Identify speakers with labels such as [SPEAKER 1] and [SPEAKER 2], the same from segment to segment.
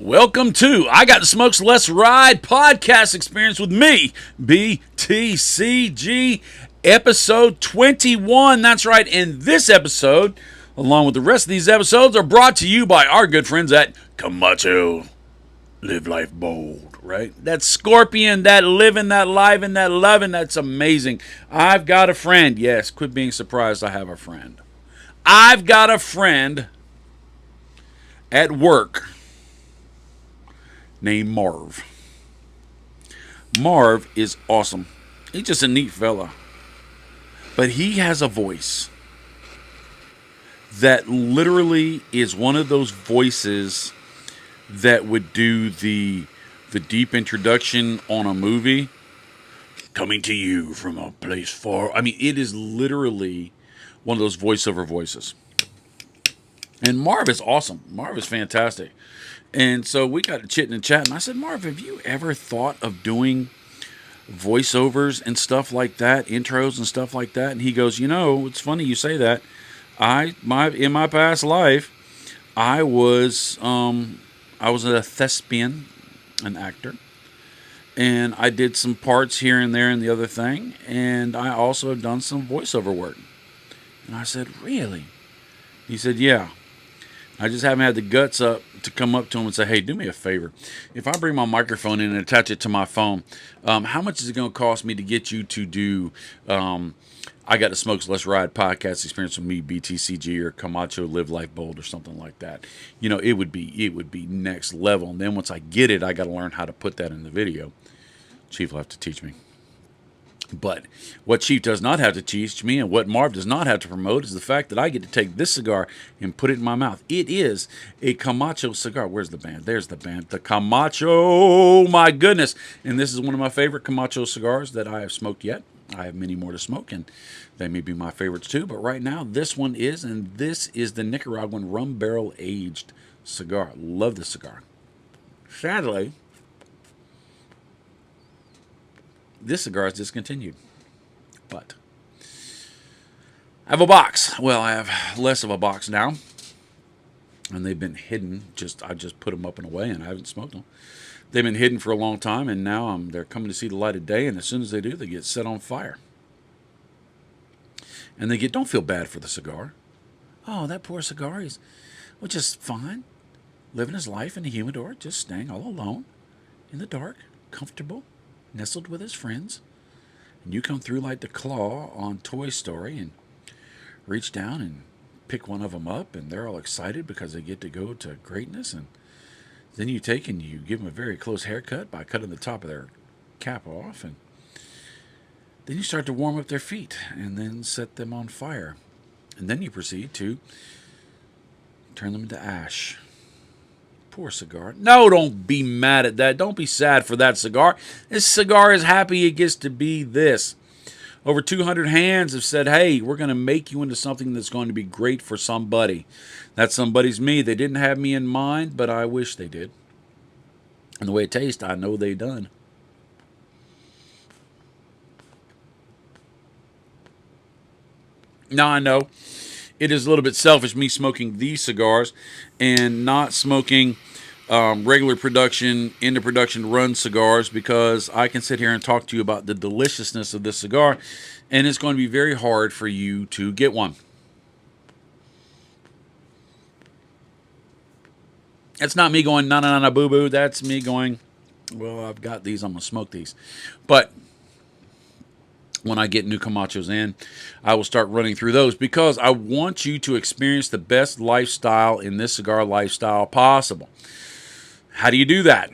[SPEAKER 1] Welcome to I Got the Smokes Let's Ride podcast experience with me, BTCG, episode 21. That's right, and this episode, along with the rest of these episodes, are brought to you by our good friends at Camacho. Live life bold, right? That scorpion, that living, that living, that loving, that's amazing. I've got a friend. Yes, quit being surprised. I have a friend. I've got a friend at work named Marv. Marv is awesome. He's just a neat fella. But he has a voice that literally is one of those voices that would do the deep introduction on a movie. Coming to you from a place far. I mean, it is literally one of those voiceover voices. And Marv is awesome. Marv is fantastic. And so we got to chitting and chatting. I said, Marv, have you ever thought of doing voiceovers and stuff like that, intros and stuff like that? And he goes, it's funny you say that. In my past life, I was a thespian, an actor, and I did some parts here and there and the other thing, and I also have done some voiceover work. And I said, really? He said, yeah. I just haven't had the guts up to come up to him and say, hey, do me a favor. If I bring my microphone in and attach it to my phone, how much is it going to cost me to get you to do I Got the Smokes Let's Ride podcast experience with me, BTCG or Camacho Live Life Bold or something like that? It would be next level. And then once I get it, I got to learn how to put that in the video. Chief will have to teach me. But what Chief does not have to teach me and what Marv does not have to promote is the fact that I get to take this cigar and put it in my mouth. It is a Camacho cigar. Where's the band? There's the band. The Camacho. My goodness. And this is one of my favorite Camacho cigars that I have smoked yet. I have many more to smoke, and they may be my favorites too. But right now, this one is, and this is the Nicaraguan rum barrel aged cigar. Love this cigar. Sadly, this cigar is discontinued, but I have a box. Well, I have less of a box now, and they've been hidden. I just put them up and away, and I haven't smoked them. They've been hidden for a long time, and now they're coming to see the light of day. And as soon as they do, they get set on fire, and don't feel bad for the cigar. Oh, that poor cigar is, just fine, living his life in the humidor, just staying all alone in the dark, comfortable, nestled with his friends, and you come through like the claw on Toy Story and reach down and pick one of them up, and they're all excited because they get to go to greatness, and then you take and you give them a very close haircut by cutting the top of their cap off, and then you start to warm up their feet and then set them on fire, and then you proceed to turn them into ash. Poor cigar. No, don't be mad at that. Don't be sad for that cigar. This cigar is happy it gets to be this. Over 200 hands have said, hey, we're going to make you into something that's going to be great for somebody. That somebody's me. They didn't have me in mind, but I wish they did. And the way it tastes, I know they done. Now I know it is a little bit selfish, me smoking these cigars and not smoking regular production, into production run cigars, because I can sit here and talk to you about the deliciousness of this cigar, and it's going to be very hard for you to get one. It's not me going, na na na boo boo. That's me going, well, I've got these, I'm going to smoke these. But when I get new Camachos in, I will start running through those because I want you to experience the best lifestyle in this cigar lifestyle possible. How do you do that?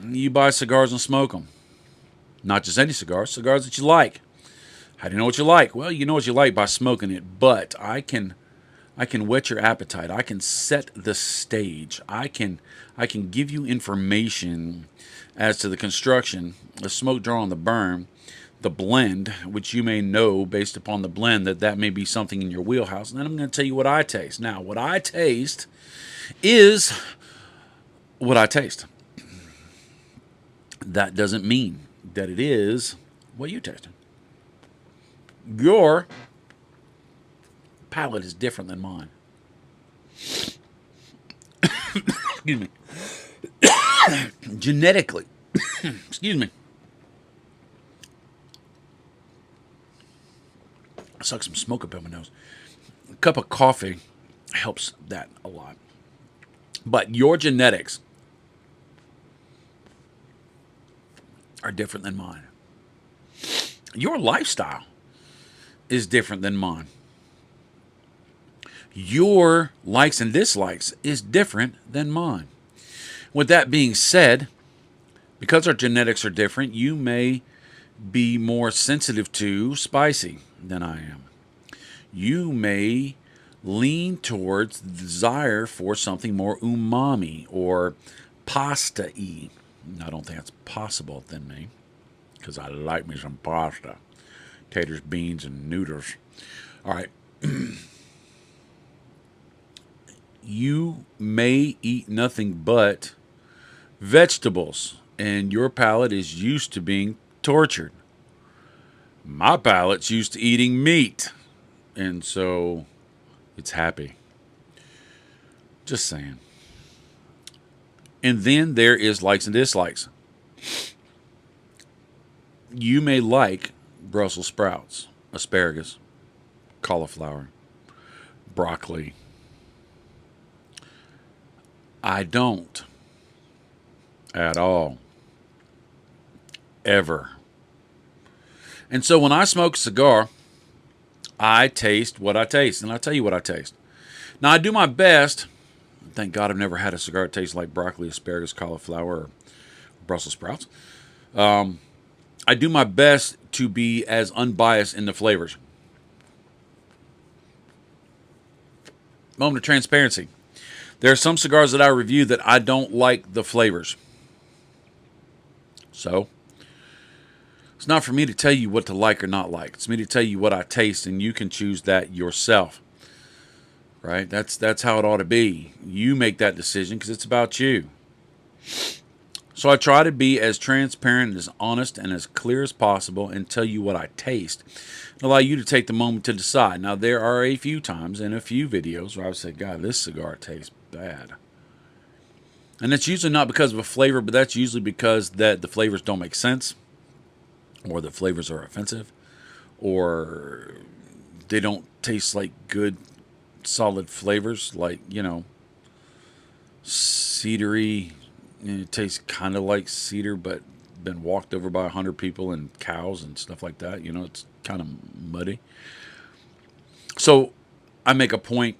[SPEAKER 1] You buy cigars and smoke them. Not just any cigars, cigars that you like. How do you know what you like? Well, you know what you like by smoking it, but I can whet your appetite. I can set the stage. I can give you information as to the construction, the smoke draw on the burn, the blend, which you may know based upon the blend that may be something in your wheelhouse. And then I'm going to tell you what I taste. Now, what I taste is what I taste. That doesn't mean that it is what you taste. Your palate is different than mine. Excuse me. Genetically, excuse me, I suck some smoke up in my nose. A cup of coffee helps that a lot. But your genetics are different than mine. Your lifestyle is different than mine. Your likes and dislikes is different than mine. With that being said, because our genetics are different, you may be more sensitive to spicy than I am. You may lean towards the desire for something more umami or pasta-y. I don't think that's possible than me, because I like me some pasta. Taters, beans, and noodles. All right. You may eat nothing but vegetables, and your palate is used to being tortured. My palate's used to eating meat, and so it's happy. Just saying. And then there is likes and dislikes. You may like Brussels sprouts, asparagus, cauliflower, broccoli. I don't at all. Ever. And so when I smoke a cigar, I taste what I taste. And I'll tell you what I taste. Now, I do my best. Thank God I've never had a cigar that tastes like broccoli, asparagus, cauliflower, or Brussels sprouts. I do my best to be as unbiased in the flavors. Moment of transparency. There are some cigars that I review that I don't like the flavors. So, it's not for me to tell you what to like or not like. It's me to tell you what I taste, and you can choose that yourself. Right? That's how it ought to be. You make that decision because it's about you. So I try to be as transparent, as honest, and as clear as possible and tell you what I taste. And allow you to take the moment to decide. Now, there are a few times in a few videos where I've said, God, this cigar tastes bad. And that's usually not because of a flavor, but that's usually because that the flavors don't make sense, or the flavors are offensive, or they don't taste like good, solid flavors, like, cedary. It tastes kind of like cedar, but been walked over by 100 people and cows and stuff like that. It's kind of muddy. So I make a point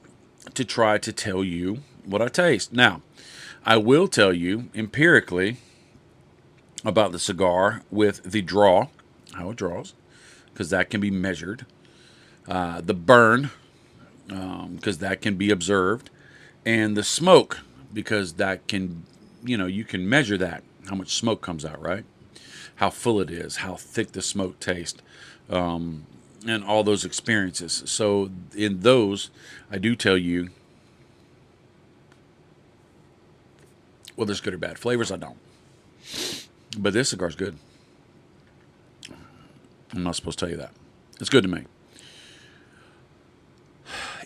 [SPEAKER 1] to try to tell you what I taste. Now, I will tell you empirically about the cigar with the draw, how it draws, because that can be measured. The burn, because that can be observed. And the smoke, because that can, you can measure that, how much smoke comes out, right? How full it is, how thick the smoke tastes, and all those experiences. So in those, I do tell you whether it's good or bad. Flavors, I don't. But this cigar's good. I'm not supposed to tell you that. It's good to me.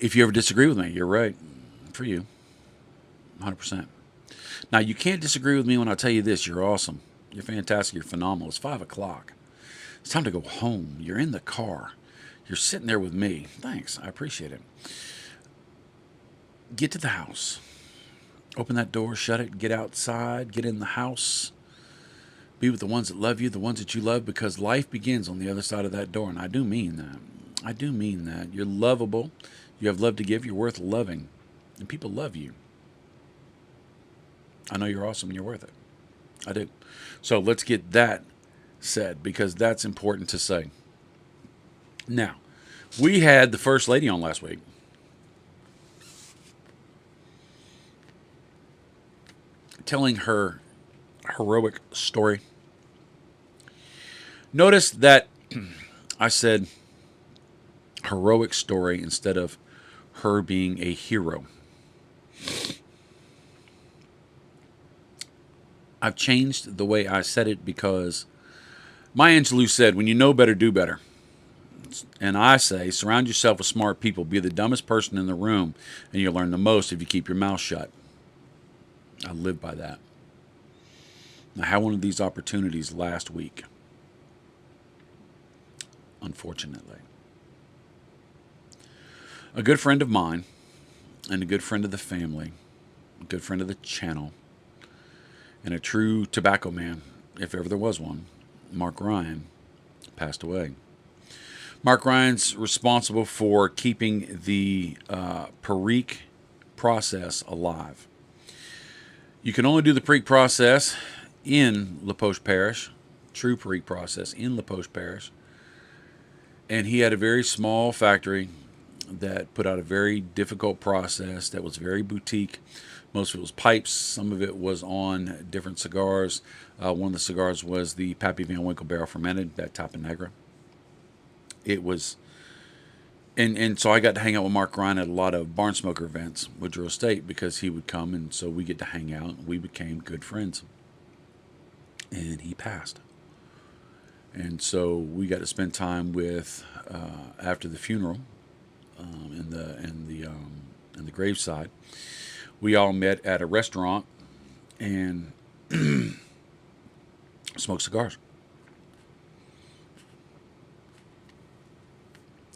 [SPEAKER 1] If you ever disagree with me, you're right. For you. 100%. Now, you can't disagree with me when I tell you this. You're awesome. You're fantastic. You're phenomenal. It's 5 o'clock. It's time to go home. You're in the car. You're sitting there with me. Thanks. I appreciate it. Get to the house. Open that door, shut it, get outside, get in the house. Be with the ones that love you, the ones that you love, because life begins on the other side of that door. And I do mean that. I do mean that. You're lovable. You have love to give. You're worth loving. And people love you. I know you're awesome and you're worth it. I do. So let's get that said, because that's important to say. Now, we had the First Lady on last week. Telling her heroic story. Notice that I said heroic story instead of her being a hero. I've changed the way I said it because Maya Angelou said, when you know better, do better. And I say, surround yourself with smart people. Be the dumbest person in the room, and you'll learn the most if you keep your mouth shut. I live by that. I had one of these opportunities last week, unfortunately. A good friend of mine and a good friend of the family, a good friend of the channel, and a true tobacco man, if ever there was one, Mark Ryan, passed away. Mark Ryan's responsible for keeping the Perique process alive. You can only do the Perique process in La Poche Parish, true Perique process in La Poche Parish. And he had a very small factory that put out a very difficult process that was very boutique. Most of it was pipes. Some of it was on different cigars. One of the cigars was the Pappy Van Winkle barrel fermented, that Tapa Negra. It was, and so I got to hang out with Mark Ryan at a lot of barn smoker events with Drew Estate because he would come, and so we get to hang out. We became good friends, and he passed. And so we got to spend time with after the funeral, in the graveside. We all met at a restaurant and smoked cigars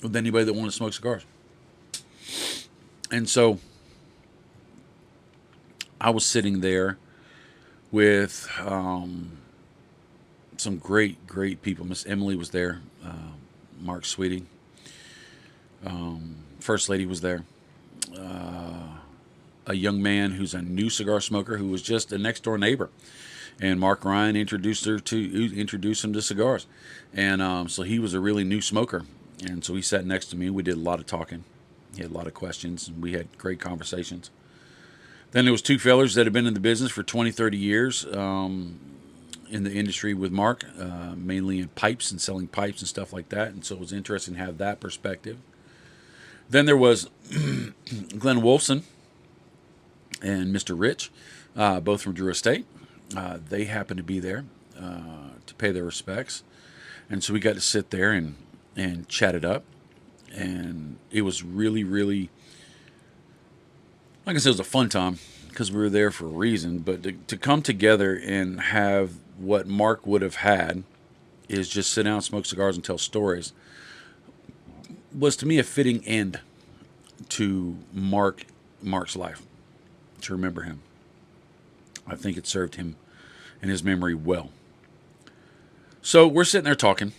[SPEAKER 1] with anybody that wanted to smoke cigars. And so I was sitting there with some great people. Miss Emily was there, Mark Sweetie, First Lady was there, a young man who's a new cigar smoker who was just a next door neighbor, and Mark Ryan introduced him to cigars, and so he was a really new smoker, and so he sat next to me. We did a lot of talking. He had a lot of questions, and we had great conversations. Then there was two fellers that had been in the business for 20, 30 years in the industry with Mark, mainly in pipes and selling pipes and stuff like that, and so it was interesting to have that perspective. Then there was Glenn Wolfson and Mr. Rich, both from Drew Estate. They happened to be there to pay their respects, and so we got to sit there and chat it up, and it was really, really, like I said, it was a fun time because we were there for a reason. But to come together and have what Mark would have had is just sit down, smoke cigars, and tell stories was to me a fitting end to Mark's life, to remember him. I think it served him and his memory well. So we're sitting there talking,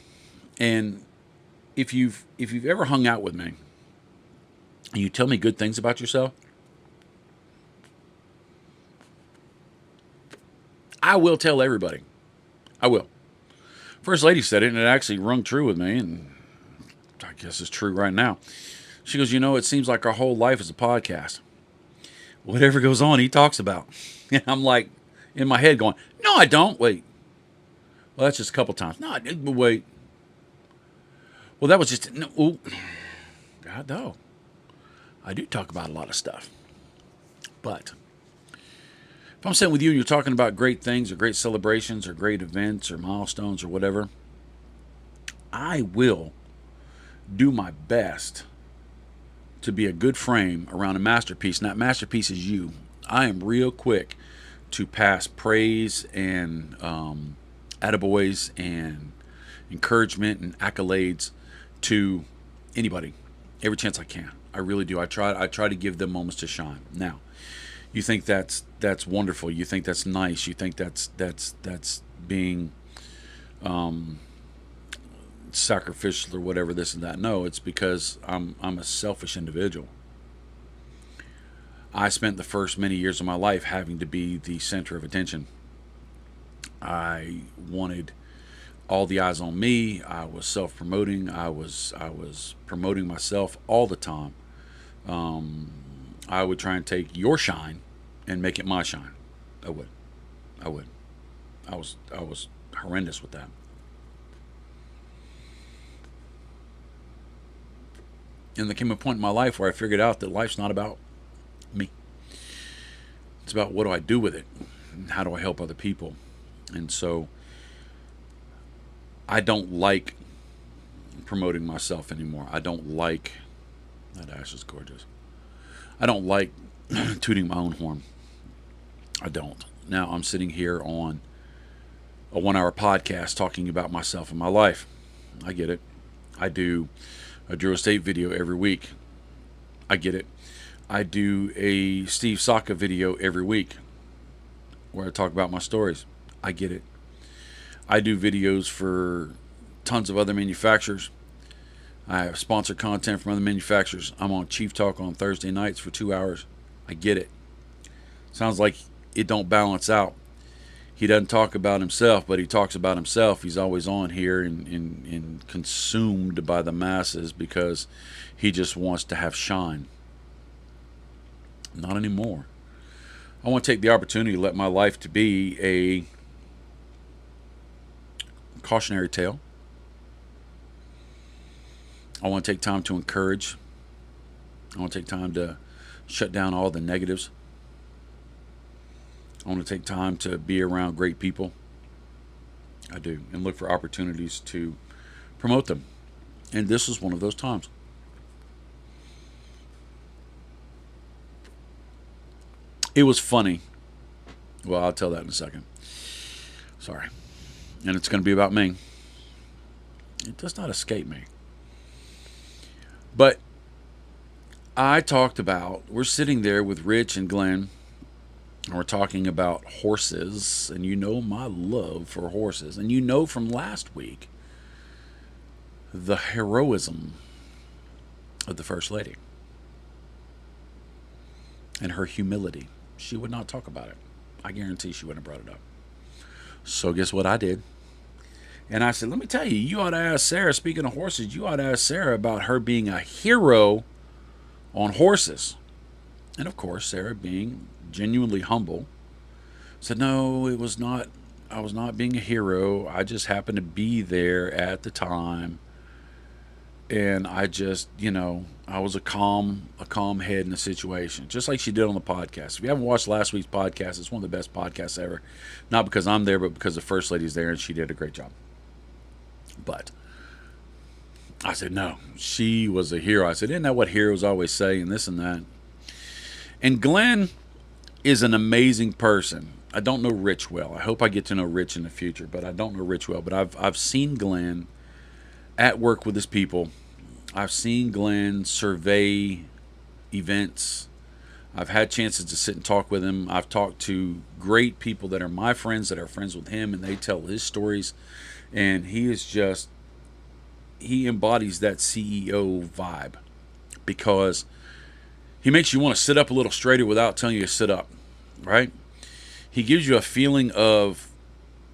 [SPEAKER 1] and if you've ever hung out with me and you tell me good things about yourself, I will tell everybody. I will. First Lady said it, and it actually rung true with me, and I guess it's true right now. She goes, it seems like our whole life is a podcast. Whatever goes on, he talks about. And I'm like, in my head going, no, I don't. Wait. Well, that's just a couple times. No, I didn't. But wait. Well, that was just, no. Ooh. God, no. I do talk about a lot of stuff. But if I'm sitting with you and you're talking about great things or great celebrations or great events or milestones or whatever, I will do my best to be a good frame around a masterpiece. And that masterpiece is you. I am real quick to pass praise and attaboys and encouragement and accolades to anybody every chance I can. I really do. I try to give them moments to shine. Now, you think that's wonderful. You think that's nice. You think that's being sacrificial or whatever, this and that. No, it's because I'm a selfish individual. I spent the first many years of my life having to be the center of attention. I wanted all the eyes on me. I was self-promoting. I was promoting myself all the time. I would try and take your shine and make it my shine. I would. I was horrendous with that. And there came a point in my life where I figured out that life's not about me. It's about what do I do with it, and how do I help other people. And so I don't like promoting myself anymore. I don't like, that ash is gorgeous. I don't like tooting my own horn. I don't. Now I'm sitting here on a 1 hour podcast talking about myself and my life. I get it. I do a Drew Estate video every week. I get it. I do a Steve Saka video every week where I talk about my stories. I get it. I do videos for tons of other manufacturers. I have sponsored content from other manufacturers. I'm on Chief Talk on Thursday nights for 2 hours. I get it. Sounds like it don't balance out. He doesn't talk about himself, but he talks about himself. He's always on here and consumed by the masses because he just wants to have shine. Not anymore. I want to take the opportunity to let my life to be a cautionary tale. I want to take time to encourage. I want to take time to shut down all the negatives. I want to take time to be around great people. I do. And look for opportunities to promote them. And this is one of those times. It was funny. Well, I'll tell that in a second. Sorry. And it's going to be about me. It does not escape me. But I talked about, we're sitting there with Rich and Glenn, and we're talking about horses, and you know my love for horses. And you know from last week the heroism of the First Lady and her humility. She would not talk about it. I guarantee she wouldn't have brought it up. So guess what I did? And I said, let me tell you, you ought to ask Sarah, speaking of horses, you ought to ask Sarah about her being a hero on horses. And of course, Sarah, being genuinely humble, said, no, it was not. I was not being a hero. I just happened to be there at the time. And I just, I was a calm head in the situation, just like she did on the podcast. If you haven't watched last week's podcast, it's one of the best podcasts ever. Not because I'm there, but because the First Lady's there, and she did a great job. But I said, no, she was a hero. I said, isn't that what heroes always say, and this and that? And Glenn is an amazing person. I don't know Rich well. I hope I get to know Rich in the future, but I don't know Rich well. But I've seen Glenn at work with his people. I've seen Glenn survey events. I've had chances to sit and talk with him. I've talked to great people that are my friends, that are friends with him, and they tell his stories. And he embodies that CEO vibe because he makes you want to sit up a little straighter without telling you to sit up, right? He gives you a feeling of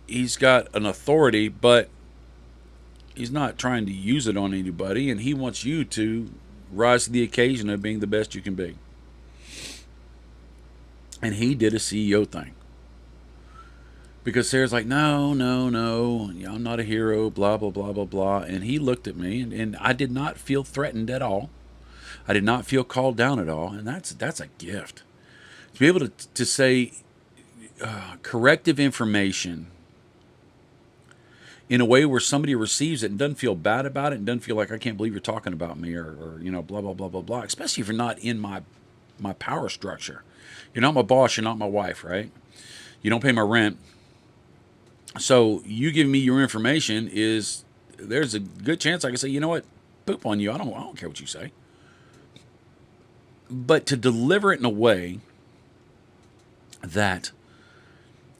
[SPEAKER 1] he's got an authority, but he's not trying to use it on anybody, and he wants you to rise to the occasion of being the best you can be. And he did a CEO thing. Because Sarah's like, no, I'm not a hero, blah, blah, blah, blah, blah. And he looked at me, and I did not feel threatened at all. I did not feel called down at all. And that's a gift. To be able to say corrective information in a way where somebody receives it and doesn't feel bad about it and doesn't feel like, I can't believe you're talking about me or blah, blah, blah, blah, blah. Especially if you're not in my power structure. You're not my boss. You're not my wife, right? You don't pay my rent. So you giving me your information there's a good chance I can say, you know what, poop on you. I don't care what you say. But to deliver it in a way that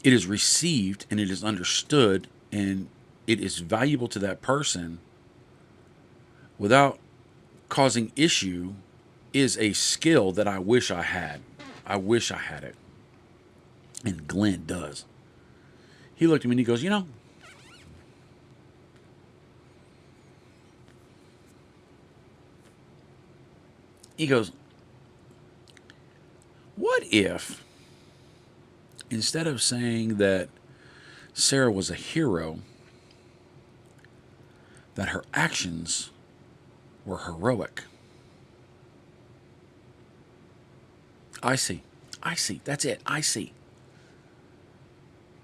[SPEAKER 1] it is received and it is understood and it is valuable to that person without causing issue is a skill that I wish I had. I wish I had it. And Glenn does. He looked at me and he goes, he goes, what if instead of saying that Sarah was a hero, that her actions were heroic? I see. That's it. I see.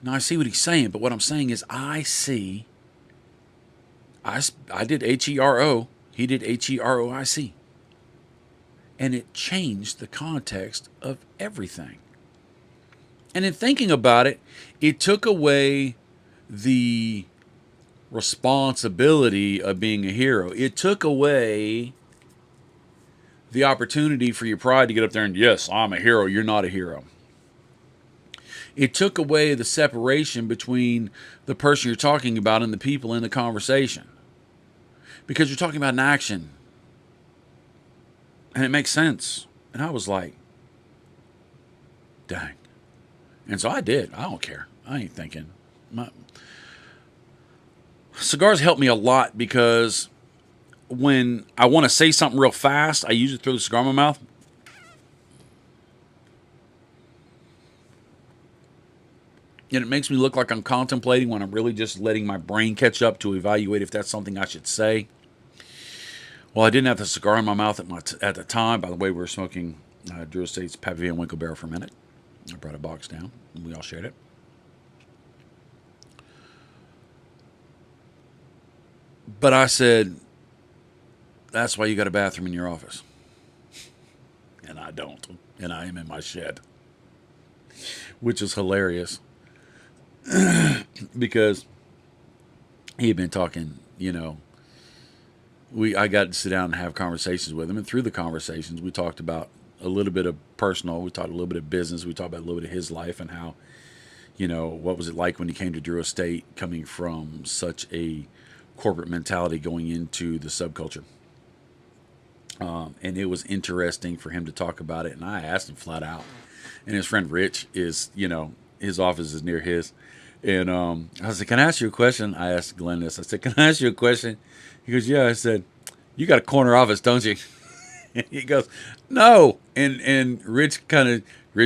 [SPEAKER 1] Now, I see what he's saying, but what I'm saying is I see. I did HERO. He did HEROIC. And it changed the context of everything. And in thinking about it, it took away the responsibility of being a hero. It took away the opportunity for your pride to get up there and, yes, I'm a hero, you're not a hero. It took away the separation between the person you're talking about and the people in the conversation. Because you're talking about an action. And it makes sense. And I was like, dang. And so I did. I don't care. I ain't thinking. Cigars help me a lot because when I want to say something real fast, I usually throw the cigar in my mouth. And it makes me look like I'm contemplating when I'm really just letting my brain catch up to evaluate if that's something I should say. Well, I didn't have the cigar in my mouth at the time. By the way, we were smoking Drew Estate's Pavia and Winkle Barrel for a minute. I brought a box down, and we all shared it. But I said, that's why you got a bathroom in your office. And I don't. And I am in my shed. Which is hilarious. Because he had been talking, I got to sit down and have conversations with him. And through the conversations, we talked about a little bit of personal. We talked a little bit of business. We talked about a little bit of his life and how, what was it like when he came to Drew Estate, coming from such a corporate mentality going into the subculture. And it was interesting for him to talk about it. And I asked him flat out. And his friend Rich is, his office is near his. And I said, can I ask you a question? I asked Glenn this. I said, can I ask you a question? He goes, yeah. I said, you got a corner office, don't you? And he goes, no. And Rich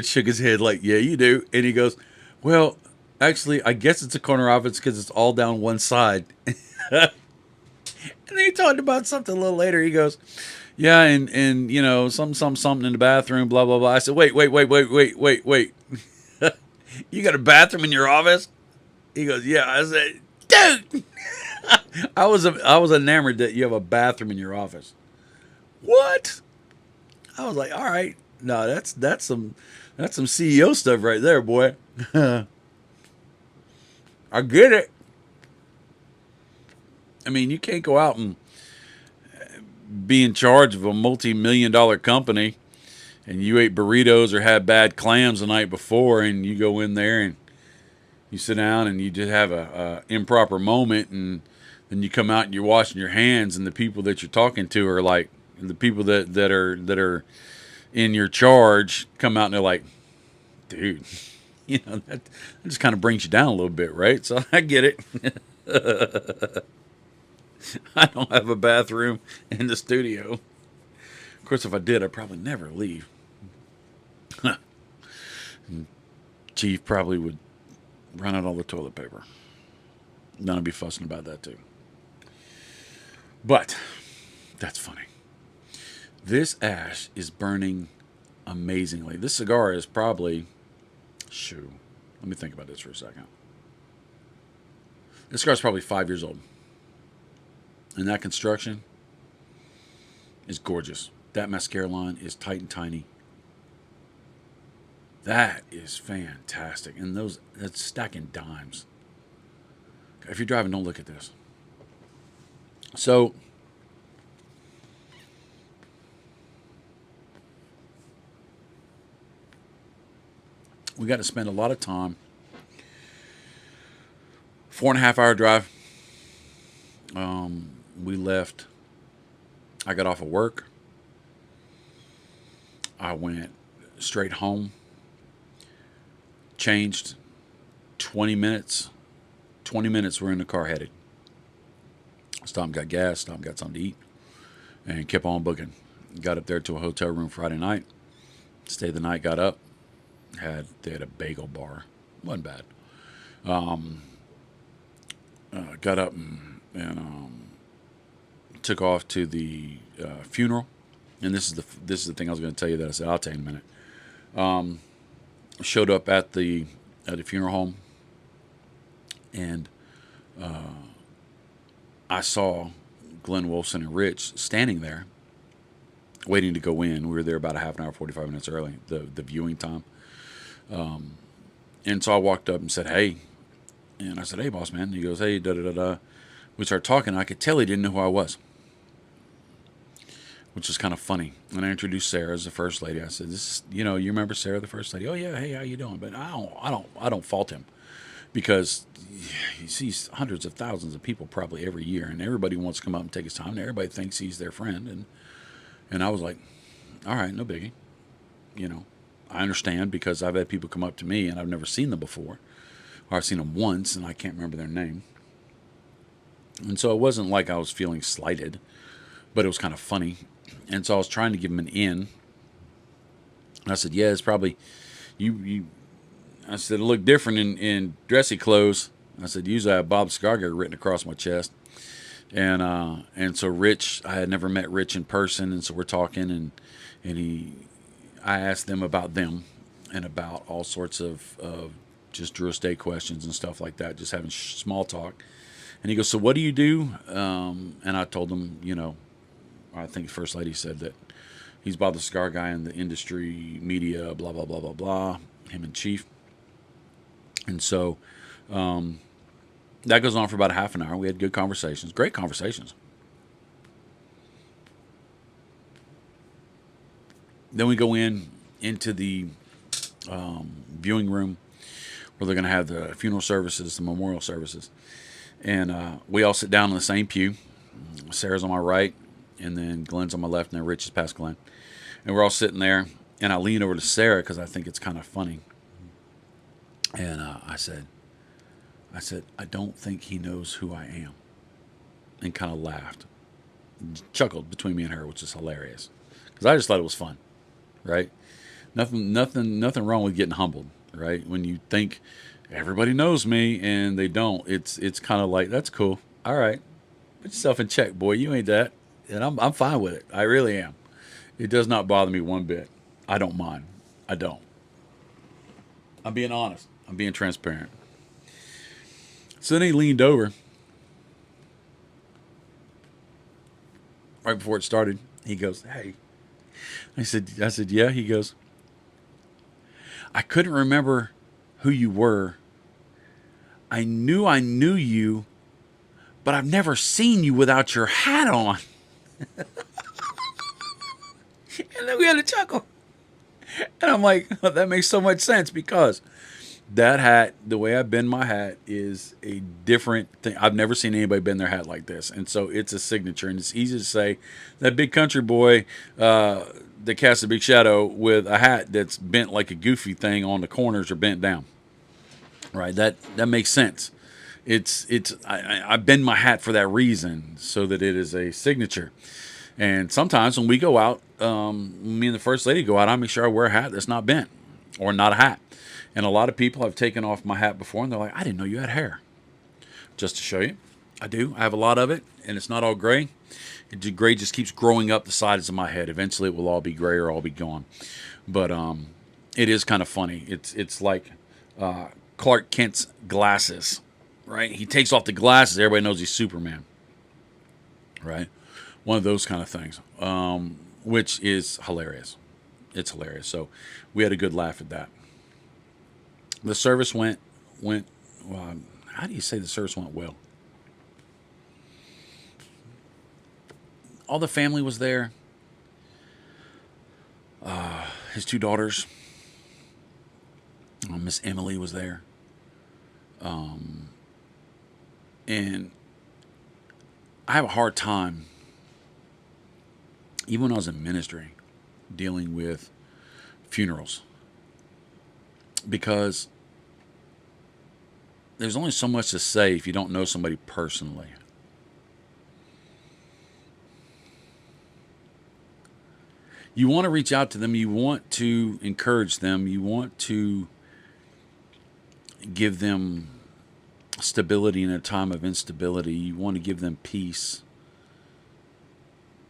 [SPEAKER 1] shook his head like, yeah, you do. And he goes, well, actually, I guess it's a corner office because it's all down one side. And then he talked about something a little later. He goes, yeah, and something in the bathroom, blah, blah, blah. I said, wait. You got a bathroom in your office? He goes, yeah. I said, dude. I was enamored that you have a bathroom in your office. What? I was like, all right. No, that's some CEO stuff right there, boy. I get it. I mean, you can't go out and be in charge of a multi-million-dollar company and you ate burritos or had bad clams the night before and you go in there and you sit down and you just have a improper moment and then you come out and you're washing your hands and the people that you're talking to are like, the people that are in your charge come out and they're like, dude, that just kind of brings you down a little bit, right? So I get it. I don't have a bathroom in the studio. Of course, if I did, I'd probably never leave. Chief probably would run out all the toilet paper. Then I'd be fussing about that too. But that's funny. This ash is burning amazingly. This cigar is probably, let me think about this for a second. This cigar is probably 5 years old. And that construction is gorgeous. That mascara line is tight and tiny. That is fantastic. And that's stacking dimes. If you're driving, don't look at this. So, we got to spend a lot of time. 4.5 hour drive. We left. I got off of work. I went straight home. Changed. 20 minutes. 20 minutes we're in the car headed. Stopped and got gas. Stopped and got something to eat. And kept on booking. Got up there to a hotel room Friday night. Stayed the night. Got up. They had a bagel bar. Wasn't bad. Got up and took off to the funeral. And this is the thing I was going to tell you that I said I'll tell you in a minute. Showed up at the funeral home, and I saw Glenn Wolfson and Rich standing there, waiting to go in. We were there about a half an hour, 45 minutes early, the viewing time. And so I walked up and said, "Hey," And I said, "Hey, boss man." And he goes, "Hey, da da da da." We started talking. And I could tell he didn't know who I was, which was kind of funny. And I introduced Sarah as the first lady. I said, "This is, you remember Sarah, the first lady?" "Oh yeah, hey, how you doing?" But I don't fault him because he sees hundreds of thousands of people probably every year, and everybody wants to come up and take his time, and everybody thinks he's their friend. And I was like, "All right, no biggie." You know, I understand because I've had people come up to me and I've never seen them before, or I've seen them once and I can't remember their name. And so it wasn't like I was feeling slighted, but it was kind of funny. And so I was trying to give him an in. I said, "Yeah, it's probably you." I said, "It looked different in dressy clothes." I said, "Usually I have Bob Cigar written across my chest." And so Rich, I had never met Rich in person, and so we're talking, and I asked them about them and about all sorts of just Drew Estate questions and stuff like that, just having small talk. And he goes, "So what do you do?" And I told him, I think First Lady said that he's Bob the Cigar Guy in the industry, media, blah, blah, blah, blah, blah, him and Chief. And so that goes on for about a half an hour. We had good conversations, great conversations. Then we go into the viewing room where they're going to have the funeral services, the memorial services. And we all sit down in the same pew. Sarah's on my right, and then Glenn's on my left, and then Rich is past Glenn. And we're all sitting there, and I lean over to Sarah because I think it's kind of funny. And I said, "I don't think he knows who I am," and kind of laughed, chuckled between me and her, which is hilarious because I just thought it was fun, right? Nothing wrong with getting humbled, right? When you think everybody knows me and they don't, it's kind of like, that's cool. All right, put yourself in check, boy. You ain't that, and I'm fine with it. I really am. It does not bother me one bit. I don't mind. I don't. I'm being honest. I'm being transparent. So then he leaned over right before it started. He goes, "Hey." I said, "Yeah." He goes, "I couldn't remember who you were. I knew you, but I've never seen you without your hat on." And then we had a chuckle. And I'm like, that makes so much sense because that hat, the way I bend my hat, is a different thing. I've never seen anybody bend their hat like this. And so it's a signature. And it's easy to say that big country boy that casts a big shadow with a hat that's bent like a goofy thing on the corners or bent down. Right? That makes sense. I bend my hat for that reason so that it is a signature. And sometimes when we go out, me and the first lady go out, I make sure I wear a hat that's not bent or not a hat. And a lot of people have taken off my hat before, and they're like, "I didn't know you had hair." Just to show you, I do. I have a lot of it, and it's not all gray. Gray just keeps growing up the sides of my head. Eventually, it will all be gray or all be gone. But it is kind of funny. It's like Clark Kent's glasses, right? He takes off the glasses, everybody knows he's Superman, right? One of those kind of things, which is hilarious. It's hilarious. So we had a good laugh at that. The service went. Well, how do you say the service went well? All the family was there. His two daughters. Miss Emily was there, and I have a hard time, even when I was in ministry, dealing with funerals because there's only so much to say if you don't know somebody personally. You want to reach out to them, you want to encourage them, you want to give them stability in a time of instability, you want to give them peace.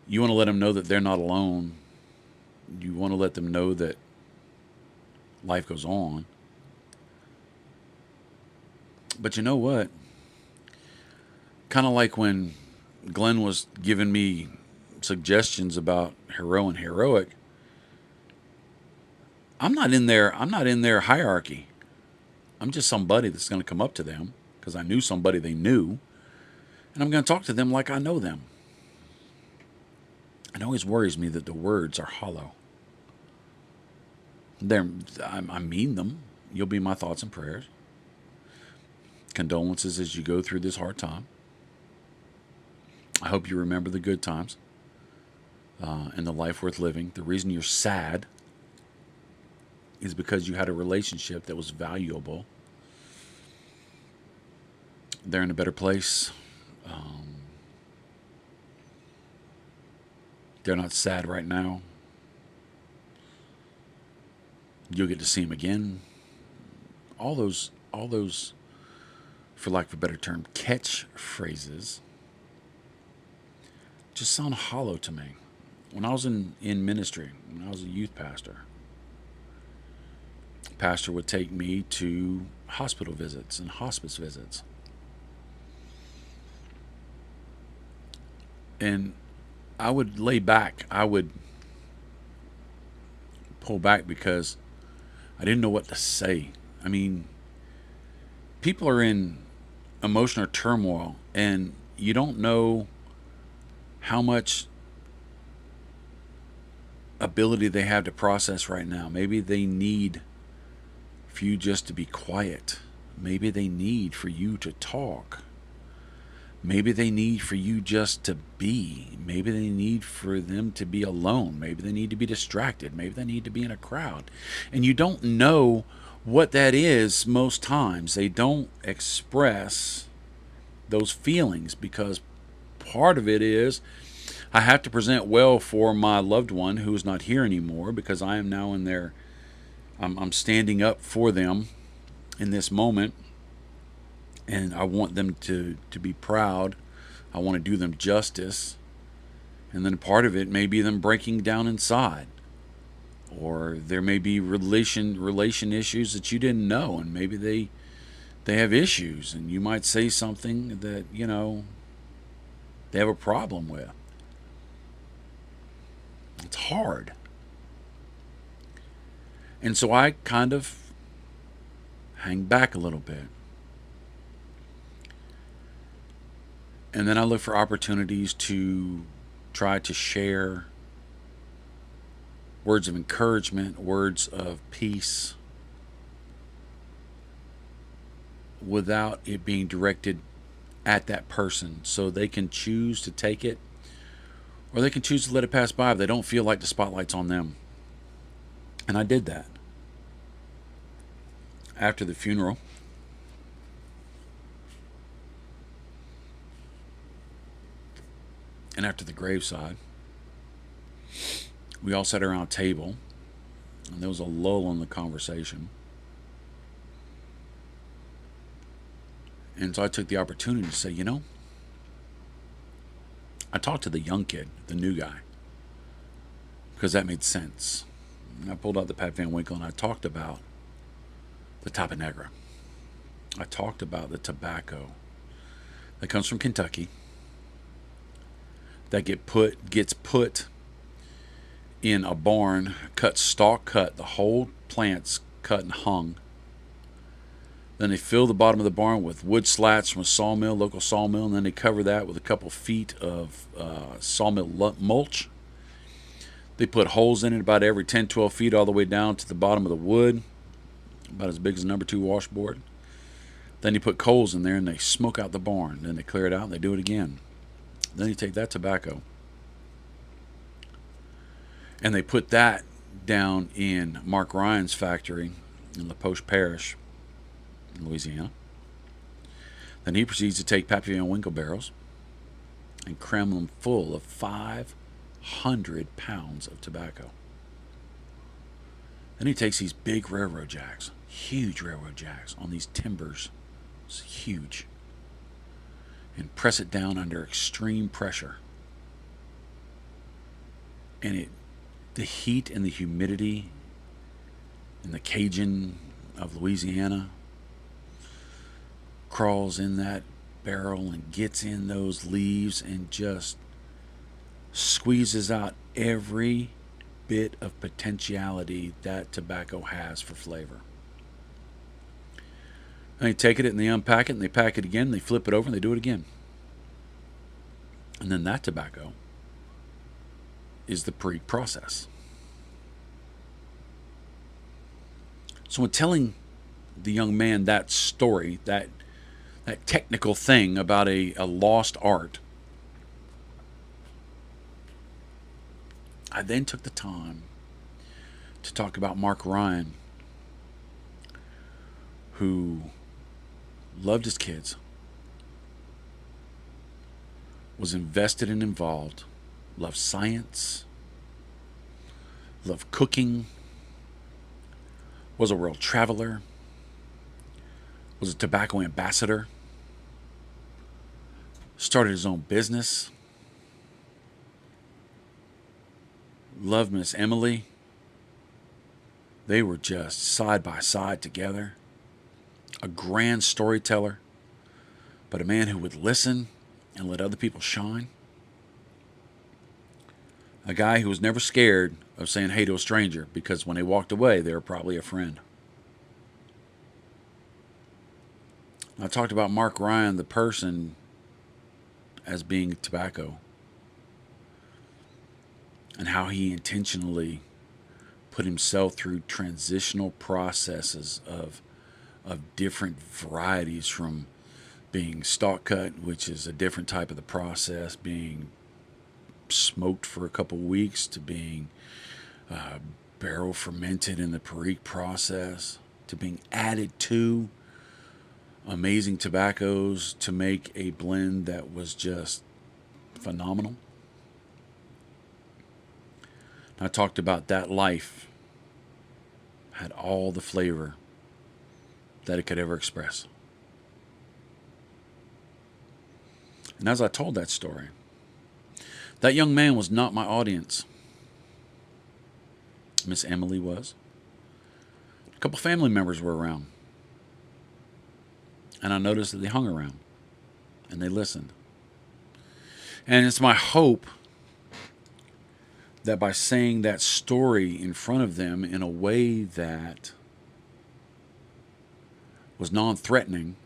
[SPEAKER 1] You want to let them know that they're not alone. You want to let them know that life goes on. But you know what? Kind of like when Glenn was giving me suggestions about hero and heroic. I'm not in their hierarchy. I'm just somebody that's going to come up to them because I knew somebody they knew, and I'm going to talk to them like I know them. It always worries me that the words are hollow. I mean them. You'll be my thoughts and prayers. Condolences as you go through this hard time. I hope you remember the good times and the life worth living. The reason you're sad is because you had a relationship that was valuable. They're in a better place. They're not sad right now. You'll get to see them again. All those, for lack of a better term, catchphrases just sound hollow to me. When I was in ministry, when I was a youth pastor, pastor would take me to hospital visits and hospice visits. And I would lay back. I would pull back because I didn't know what to say. I mean, people are in emotional turmoil, and you don't know how much ability they have to process right now. Maybe they need for you just to be quiet. Maybe they need for you to talk. Maybe they need for you just to be. Maybe they need for them to be alone. Maybe they need to be distracted. Maybe they need to be in a crowd. And you don't know what that is most times. They don't express those feelings because part of it is I have to present well for my loved one who is not here anymore because I am now in their, I'm standing up for them in this moment. And I want them to be proud. I want to do them justice. And then part of it may be them breaking down inside. Or there may be relation issues that you didn't know. And maybe they have issues. And you might say something that, they have a problem with. It's hard. And so I kind of hang back a little bit. And then I look for opportunities to try to share words of encouragement, words of peace, without it being directed at that person. So they can choose to take it, or they can choose to let it pass by if they don't feel like the spotlight's on them. And I did that. After the funeral, and after the graveside, we all sat around a table, and there was a lull in the conversation. And so I took the opportunity to say, I talked to the young kid, the new guy, because that made sense. And I pulled out the Pat Van Winkle and I talked about the Tapa Negra. I talked about the tobacco that comes from Kentucky that gets put in a barn, stalk cut, the whole plant's cut and hung. Then they fill the bottom of the barn with wood slats from a sawmill, local sawmill, and then they cover that with a couple feet of sawmill mulch. They put holes in it about every 10, 12 feet all the way down to the bottom of the wood, about as big as a number 2 washboard. Then you put coals in there and they smoke out the barn. Then they clear it out and they do it again. Then you take that tobacco and they put that down in Mark Ryan's factory in La Poche Parish in Louisiana. Then he proceeds to take Pappy Van Winkle barrels and cram them full of 500 pounds of tobacco. Then he takes these big railroad jacks, huge railroad jacks on these timbers, it's huge, and press it down under extreme pressure. And the heat and the humidity and the Cajun of Louisiana crawls in that barrel and gets in those leaves and just squeezes out every bit of potentiality that tobacco has for flavor. And they take it and they unpack it and they pack it again, and they flip it over and they do it again. And then that tobacco is the pre process. So, when telling the young man that story, that technical thing about a lost art, I then took the time to talk about Mark Ryan, who loved his kids, was invested and involved, loved science, loved cooking, was a world traveler, was a tobacco ambassador, started his own business, loved Miss Emily. They were just side by side together. A grand storyteller, but a man who would listen and let other people shine. A guy who was never scared of saying hey to a stranger, because when they walked away, they were probably a friend. I talked about Mark Ryan, the person, as being tobacco, and how he intentionally put himself through transitional processes of different varieties, from being stalk cut, which is a different type of the process, being smoked for a couple weeks, to being barrel fermented in the Perique process, to being added to amazing tobaccos to make a blend that was just phenomenal. I talked about that life had all the flavor that it could ever express. And as I told that story, that young man was not my audience. Miss Emily was. A couple family members were around. And I noticed that they hung around and they listened. And it's my hope that by saying that story in front of them in a way that was non-threatening,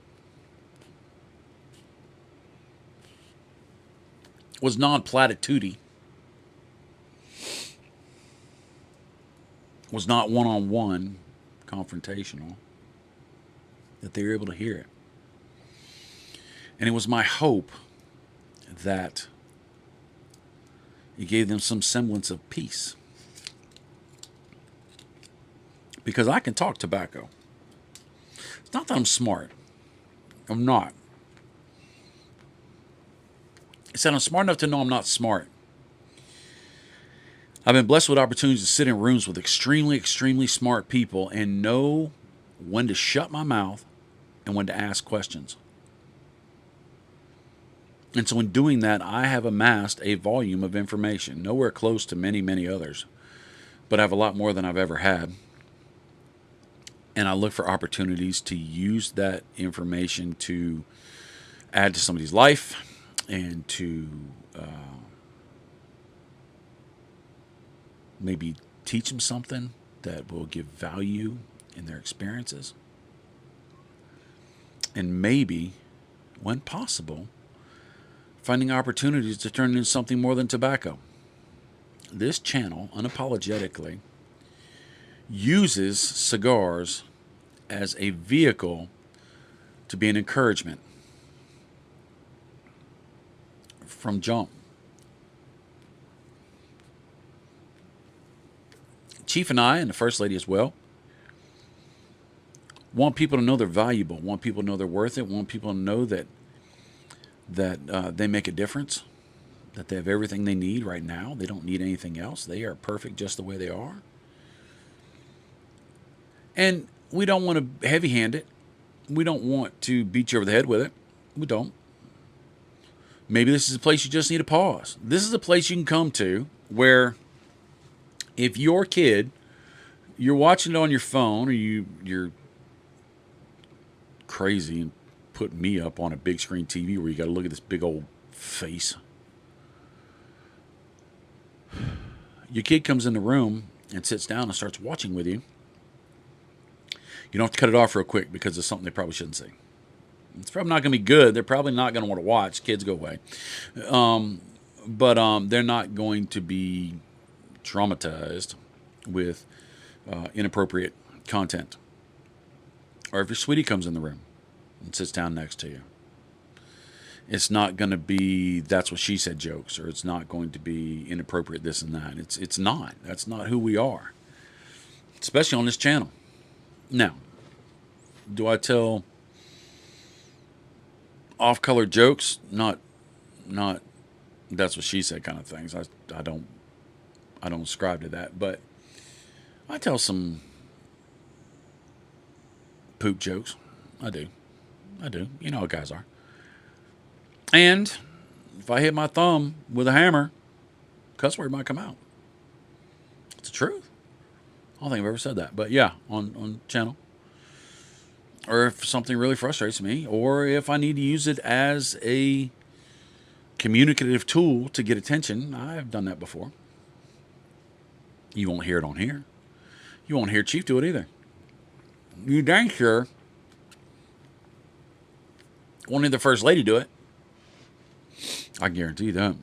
[SPEAKER 1] was non-platitude, was not one-on-one confrontational, that they were able to hear it. And it was my hope that it gave them some semblance of peace. Because I can talk tobacco. It's not that I'm smart. I'm not. It's that I'm smart enough to know I'm not smart. I've been blessed with opportunities to sit in rooms with extremely, extremely smart people and know when to shut my mouth and when to ask questions. And so in doing that, I have amassed a volume of information, nowhere close to many, many others, but I have a lot more than I've ever had. And I look for opportunities to use that information to add to somebody's life and to maybe teach them something that will give value in their experiences. And maybe, when possible, finding opportunities to turn it into something more than tobacco. This channel, unapologetically, uses cigars as a vehicle to be an encouragement from jump. Chief and I, and the First Lady as well, want people to know they're valuable, want people to know they're worth it, want people to know that they make a difference, that they have everything they need right now. They don't need anything else. They are perfect just the way they are. And we don't want to heavy-hand it. We don't want to beat you over the head with it. We don't. Maybe this is a place you just need to pause. This is a place you can come to where if your kid, you're watching it on your phone, or you're crazy and put me up on a big screen TV where you got to look at this big old face. Your kid comes in the room and sits down and starts watching with you. You don't have to cut it off real quick because it's something they probably shouldn't see. It's probably not going to be good. They're probably not going to want to watch. Kids, go away. But they're not going to be traumatized with inappropriate content. Or if your sweetie comes in the room and sits down next to you, it's not going to be that's what she said jokes, or it's not going to be inappropriate this and that. It's not. That's not who we are, especially on this channel. Now, do I tell off-color jokes? Not that's what she said kind of things. I don't ascribe to that, but I tell some poop jokes. I do. You know how guys are. And if I hit my thumb with a hammer, cuss word might come out. It's the truth. I don't think I've ever said that. But yeah, on channel. Or if something really frustrates me, or if I need to use it as a communicative tool to get attention, I've done that before. You won't hear it on here. You won't hear Chief do it either. You dang sure won't hear the First Lady do it. I guarantee that.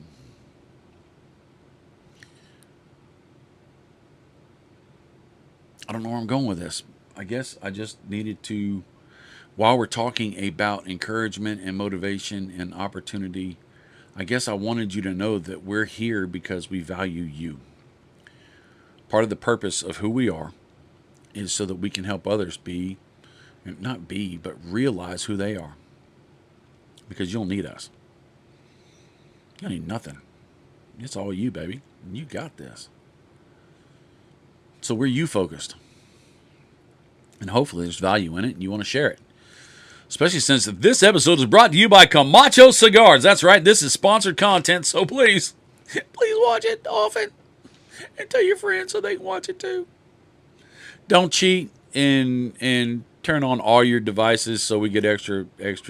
[SPEAKER 1] I don't know where I'm going with this. I guess I just needed to, while we're talking about encouragement and motivation and opportunity, I guess I wanted you to know that we're here because we value you. Part of the purpose of who we are is so that we can help others but realize who they are. Because you'll need us. You don't need nothing. It's all you, baby. You got this. So we're you focused. And hopefully there's value in it and you want to share it. Especially since this episode is brought to you by Camacho Cigars. That's right. This is sponsored content. So please watch it often. And tell your friends so they can watch it too. Don't cheat and turn on all your devices so we get extra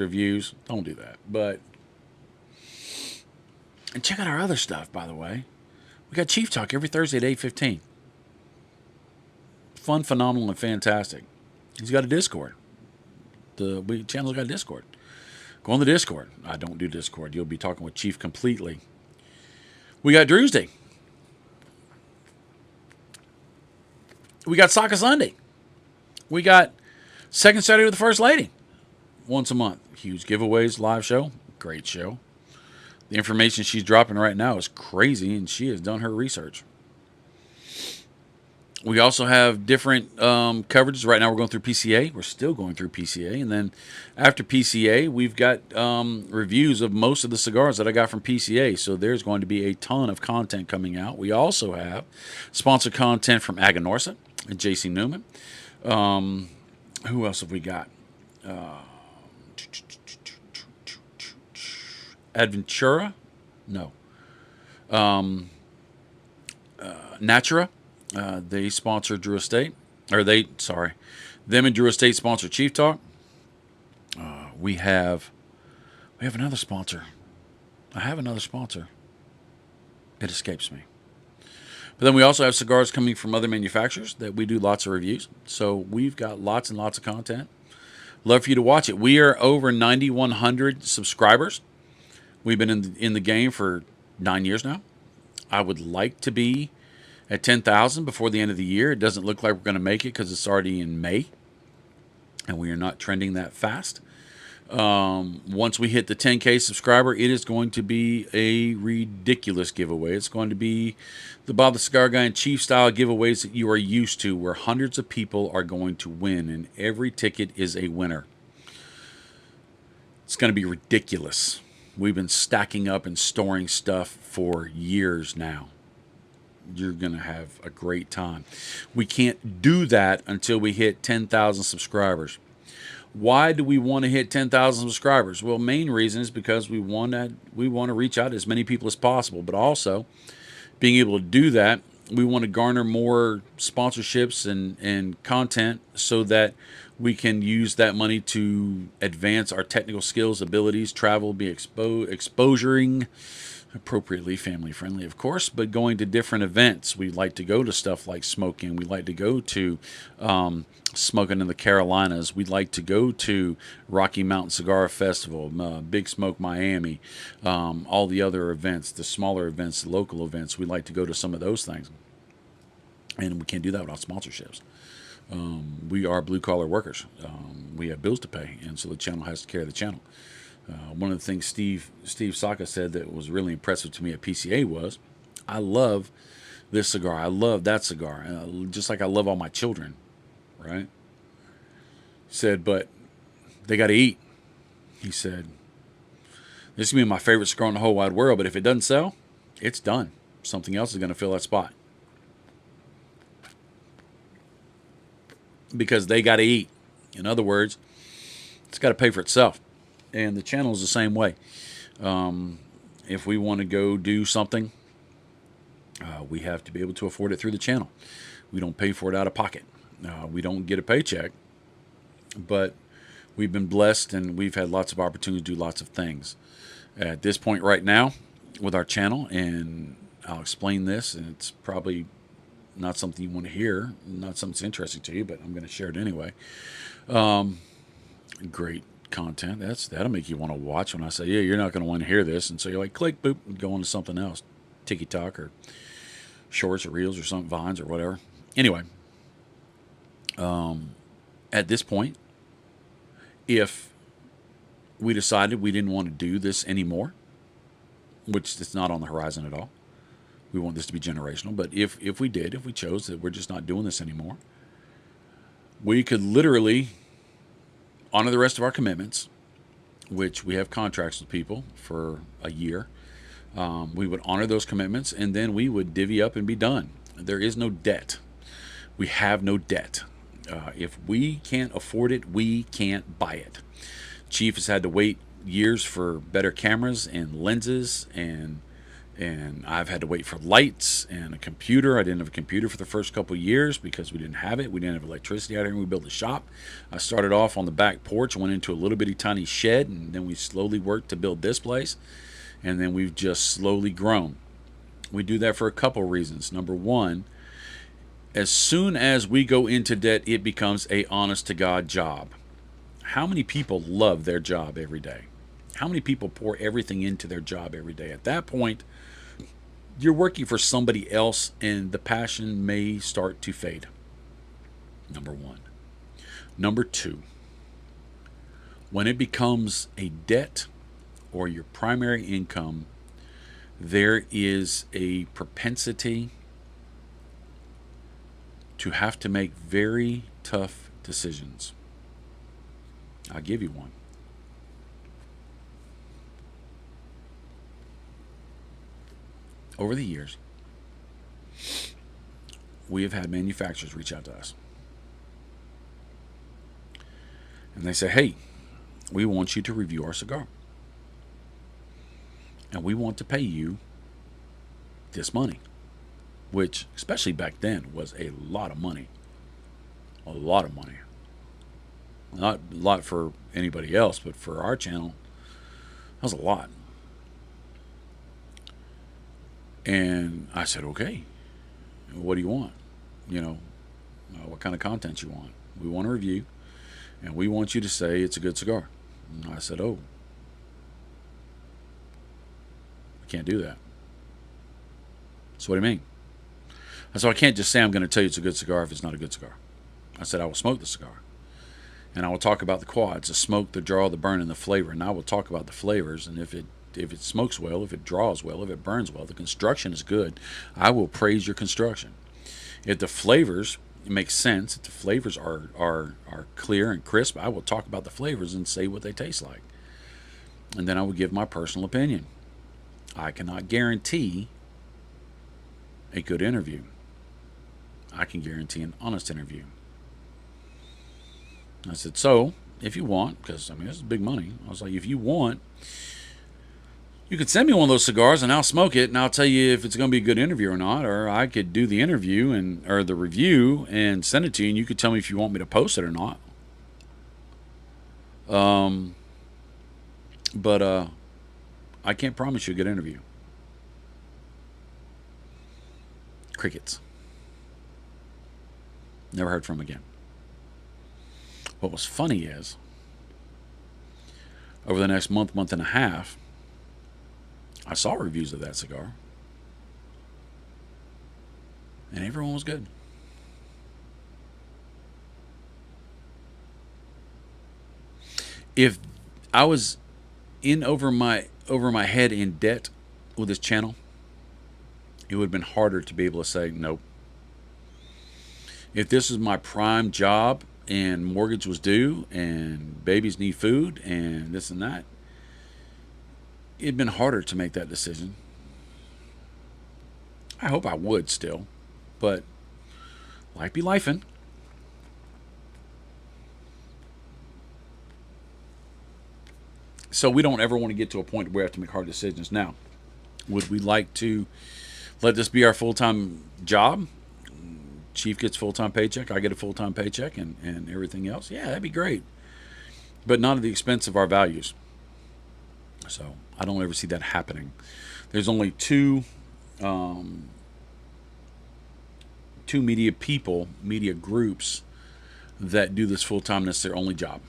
[SPEAKER 1] views. Don't do that. And check out our other stuff, by the way. We got Chief Talk every Thursday at 8:15. Fun, phenomenal, and fantastic. He's got a Discord. The channel's got a Discord. Go on the Discord. I don't do Discord. You'll be talking with Chief completely. We got Drew's Day. We got Soccer Sunday. We got Second Saturday with the First Lady. Once a month. Huge giveaways, live show. Great show. The information she's dropping right now is crazy, and she has done her research. We also have different coverages. Right now we're going through PCA. We're still going through PCA. And then after PCA, we've got reviews of most of the cigars that I got from PCA. So there's going to be a ton of content coming out. We also have sponsored content from Aganorsa and JC Newman. Who else have we got? Adventura? No. Natura. They sponsor Drew Estate. Them and Drew Estate sponsor Chief Talk. We have another sponsor. I have another sponsor. It escapes me. But then we also have cigars coming from other manufacturers that we do lots of reviews. So we've got lots and lots of content. Love for you to watch it. We are over 9,100 subscribers. We've been in the game for 9 years now. I would like to be at 10,000 before the end of the year. It doesn't look like we're going to make it because it's already in May. And we are not trending that fast. Once we hit the 10K subscriber, it is going to be a ridiculous giveaway. It's going to be the Bob the Cigar Guy and Chief style giveaways that you are used to, where hundreds of people are going to win, and every ticket is a winner. It's going to be ridiculous. We've been stacking up and storing stuff for years now. You're going to have a great time. We can't do that until we hit 10,000 subscribers. Why do we want to hit 10,000 subscribers? Well, main reason is because we want to reach out to as many people as possible, but also being able to do that, we want to garner more sponsorships and content so that we can use that money to advance our technical skills, abilities, travel, be exposuring appropriately family friendly, of course, but going to different events. We like to go to stuff like smoking. We like to go to smoking in the Carolinas. We'd like to go to Rocky Mountain Cigar Festival, Big Smoke Miami, all the other events, the smaller events, the local events. We like to go to some of those things. And we can't do that without sponsorships. We are blue collar workers. We have bills to pay, and so the channel has to carry the channel. One of the things Steve Saka said that was really impressive to me at PCA was, I love this cigar. I love that cigar, just like I love all my children, right? He said, but they got to eat. He said, this is going to be my favorite cigar in the whole wide world, but if it doesn't sell, it's done. Something else is going to fill that spot. Because they got to eat. In other words, it's got to pay for itself. And the channel is the same way. If we want to go do something, we have to be able to afford it through the channel. We don't pay for it out of pocket. We don't get a paycheck, but we've been blessed and we've had lots of opportunity to do lots of things. At this point right now with our channel, and I'll explain this, and it's probably not something you want to hear, not something that's interesting to you, but I'm going to share it anyway. Great content. That'll make you want to watch when I say, yeah, you're not going to want to hear this. And so you're like, click, boop, and go on to something else. TikTok or shorts or reels or something, Vines or whatever. Anyway, at this point, if we decided we didn't want to do this anymore, which is not on the horizon at all, we want this to be generational. But if we chose that we're just not doing this anymore, we could literally honor the rest of our commitments, which we have contracts with people for a year. We would honor those commitments, and then we would divvy up and be done. There is no debt. We have no debt. If we can't afford it, we can't buy it. Chief has had to wait years for better cameras and lenses, and I've had to wait for lights and a computer. I didn't have a computer for the first couple of years because we didn't have it. We didn't have electricity out here. We built a shop. I started off on the back porch, went into a little bitty tiny shed, and then we slowly worked to build this place. And then we've just slowly grown. We do that for a couple of reasons. Number one, as soon as we go into debt, it becomes a honest-to-God job. How many people love their job every day? How many people pour everything into their job every day? At that point, you're working for somebody else, and the passion may start to fade. Number one. Number two, when it becomes a debt or your primary income, there is a propensity to have to make very tough decisions. I'll give you one. Over the years, we have had manufacturers reach out to us. And they say, hey, we want you to review our cigar. And we want to pay you this money. Which, especially back then, was a lot of money. A lot of money. Not a lot for anybody else, but for our channel, that was a lot. And I said, okay, what do you want? What kind of content you want? We want a review, and we want you to say it's a good cigar. And I said, oh, I can't do that. So what do you mean? I said, I can't just say I'm going to tell you it's a good cigar if it's not a good cigar. I said, I will smoke the cigar. And I will talk about the quads, the smoke, the draw, the burn, and the flavor. And I will talk about the flavors, and if it smokes well, if it draws well, if it burns well, the construction is good, I will praise your construction. If the flavors make sense, if the flavors are clear and crisp, I will talk about the flavors and say what they taste like. And then I will give my personal opinion. I cannot guarantee a good interview. I can guarantee an honest interview. I said, so, if you want, because, this is big money. I was like, if you want, you could send me one of those cigars and I'll smoke it and I'll tell you if it's going to be a good interview or not. Or I could do the interview or the review and send it to you, and you could tell me if you want me to post it or not. But I can't promise you a good interview. Crickets. Never heard from him again. What was funny is, over the next month, month and a half, I saw reviews of that cigar, and everyone was good. If I was in over my head in debt with this channel, it would have been harder to be able to say nope. If this was my prime job and mortgage was due and babies need food and this and that, it'd been harder to make that decision. I hope I would still, but life be lifing. So we don't ever want to get to a point where we have to make hard decisions. Now, would we like to let this be our full-time job? Chief gets full-time paycheck, I get a full-time paycheck, and everything else. Yeah, that'd be great. But not at the expense of our values. So I don't ever see that happening. There's only two media groups that do this full-time, and it's their only job.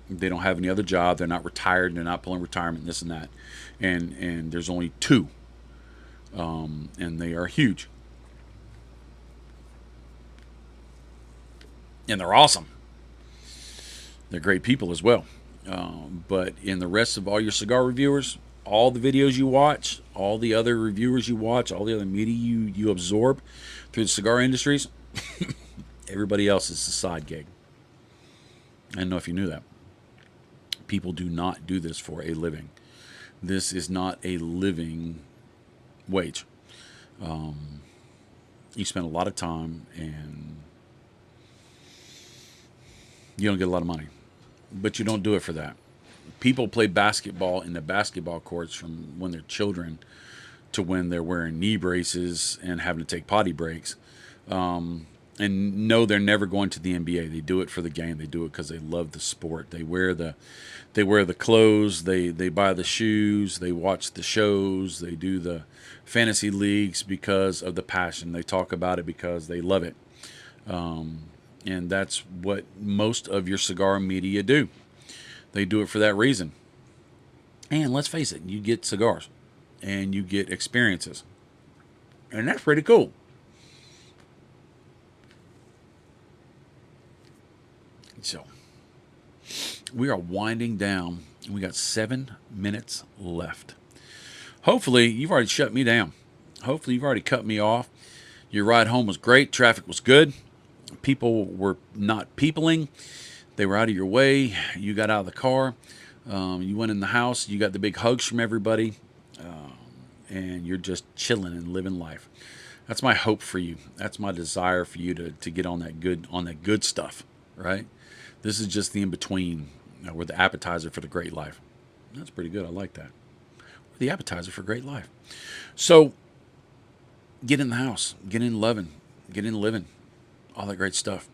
[SPEAKER 1] They don't have any other job. They're not retired. They're not pulling retirement, this and that. And there's only two. And they are huge. And they're awesome. They're great people as well. But in the rest of all your cigar reviewers, all the videos you watch, all the other reviewers you watch, all the other media you absorb through the cigar industries, everybody else is a side gig. I don't know if you knew that. People do not do this for a living. This is not a living wage. You spend a lot of time and you don't get a lot of money. But you don't do it for that. People play basketball in the basketball courts from when they're children to when they're wearing knee braces and having to take potty breaks. And no, they're never going to the NBA. They do it for the game. They do it because they love the sport. They wear the clothes. They buy the shoes. They watch the shows. They do the fantasy leagues because of the passion. They talk about it because they love it. And that's what most of your cigar media do. They do it for that reason. And let's face it, you get cigars and you get experiences. And that's pretty cool. So, we are winding down. We got 7 minutes left. Hopefully, you've already shut me down. Hopefully, you've already cut me off. Your ride home was great. Traffic was good. People were not peopling. They were out of your way. You got out of the car. You went in the house. You got the big hugs from everybody. And you're just chilling and living life. That's my hope for you. That's my desire for you to get on that good stuff, right? This is just the in-between. We're the appetizer for the great life. That's pretty good. I like that. We're the appetizer for great life. So, get in the house. Get in loving. Get in living. All that great stuff.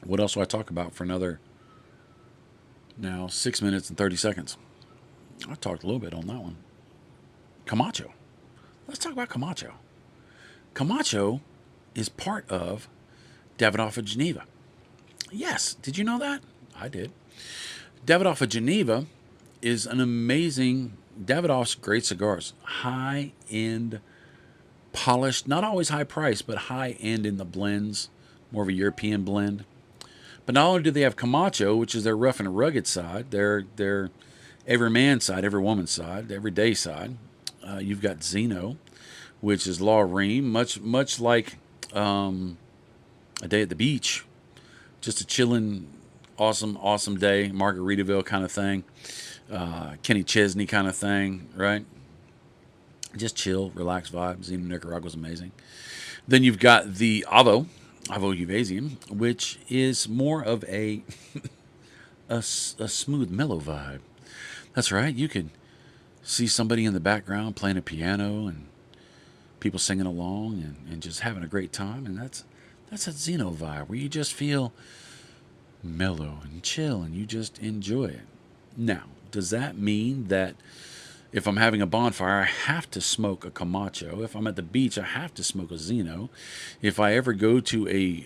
[SPEAKER 1] What else do I talk about for another, now, 6 minutes and 30 seconds? I talked a little bit on that one. Camacho. Let's talk about Camacho. Camacho is part of Davidoff of Geneva. Yes, did you know that? I did. Davidoff of Geneva is an amazing, Davidoff's great cigars. High-end, polished, not always high price, but high-end in the blends, more of a European blend. But not only do they have Camacho, which is their rough and rugged side, their every man side, every woman side, everyday side. You've got Zeno, which is Law Ream, much like a day at the beach. Just a chilling, awesome day, Margaritaville kind of thing, Kenny Chesney kind of thing, right? Just chill, relax vibe. Zeno Nicaragua is amazing. Then you've got the Avo Uvasium, which is more of a smooth, mellow vibe. That's right. You could see somebody in the background playing a piano and people singing along and just having a great time. And that's a Zeno vibe where you just feel mellow and chill and you just enjoy it. Now, does that mean that If I'm having a bonfire, I have to smoke a Camacho. If I'm at the beach, I have to smoke a Zeno. If I ever go to a